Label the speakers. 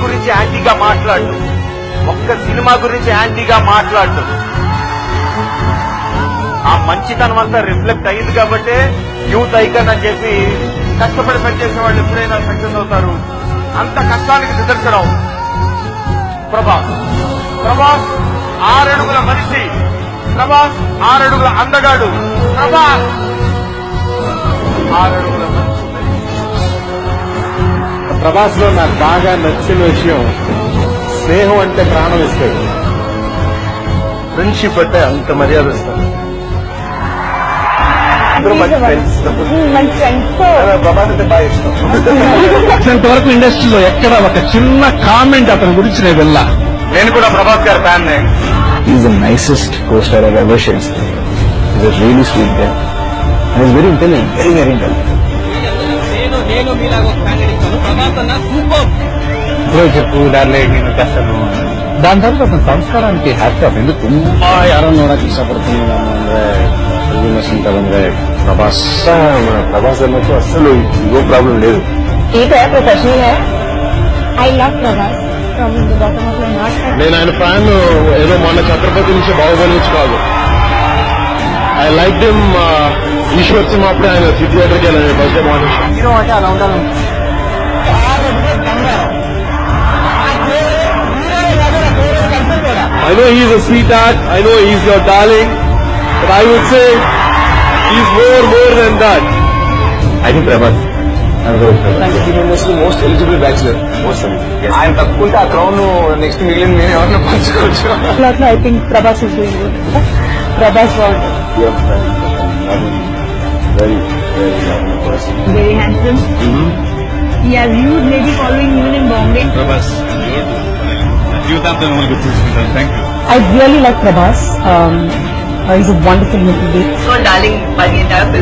Speaker 1: గురించి యాంటీగా మాట్లాడు, ఒక్క సినిమా గురించి యాంటీగా మాట్లాడు. ఆ మంచితనం అంతా రిఫ్లెక్ట్ అయ్యింది కాబట్టి యూత్ ఐకన్ అని చెప్పి కష్టపడి పనిచేసే వాళ్ళు ఎప్పుడైనా సక్సెస్ అవుతారు. అంత కష్టానికి నిదర్శనం ప్రభాస్. ప్రభాస్ 6 అడుగుల మనిషి, ప్రభాస్ 6 అడుగుల అందగాడు, ప్రభాస్ 6 అడుగుల మనిషి.
Speaker 2: ప్రభాస్ లో నాకు బాగా నచ్చిన విషయం స్నేహం అంటే ప్రాణం ఇస్తాడు, ఫ్రెండ్షిప్ అంటే అంత మర్యాద ఇస్తాడు. ప్రభాస్ అంటే బాగా ఇష్టం.
Speaker 3: ఇంతవరకు ఇండస్ట్రీలో ఎక్కడ ఒక చిన్న కామెంట్ అతని గురించి నేను వెళ్ళా.
Speaker 1: నేను కూడా ప్రభాస్ గారి fan.
Speaker 2: Is the nicest costar I ever seen. Is a really sweet guy and is very intelligent, very very intelligent.
Speaker 4: నేను మీలాగా ఒక ఫ్యాన్ అడిగాను. ప్రభాస్ అన్న సూపర్.
Speaker 2: ఇప్పుడు చెప్పు దానిలో నేను చేస్తాను. దాని తర్వాత అతని సంస్కారానికి హ్యాపీ ఆఫ్. ఎందుకు ತುಂಬಾ ಯಾರೋ ನೋಡಕ್ ಇಷ್ಟಪಡ್ತೀನಿ ಅಂದ್ರೆ అంటే ప్రభాస్. మన ప్రభాస్ అన్నట్టు అసలు ఇంకో ప్రాబ్లం లేదు.
Speaker 5: Professional I love Prabhas from the bottom of my heart.
Speaker 2: నేను ఆయన ఫ్యాన్ ఏదో మొన్న ఛత్రపతి నుంచి బాహుబలి నుంచి కాదు. I like him. Eeswar cinema అప్పుడే ఆయన థియేటర్కి వెళ్ళాను ఫస్ట్ టైం.
Speaker 5: హీరో అంటే అలా ఉండాలి.
Speaker 2: I know he's a sweetheart, I know he's your darling, but I would say he's more than that. I think Prabhas. Most eligible bachelor. ఆయన తప్పుకుంటే ఆ crown next మిగిలిన నేను ఎవరిని పంచుకోవచ్చు.
Speaker 5: I think Prabhas is doing good. Prabhas was very handsome. He has huge lady following even in Bombay.
Speaker 3: Prabhas జీవితాంతం గుర్తుంచుకుంటాను. Thank you.
Speaker 5: I really like Prabhas. He's a wonderful human being.
Speaker 6: So darling by the entire film.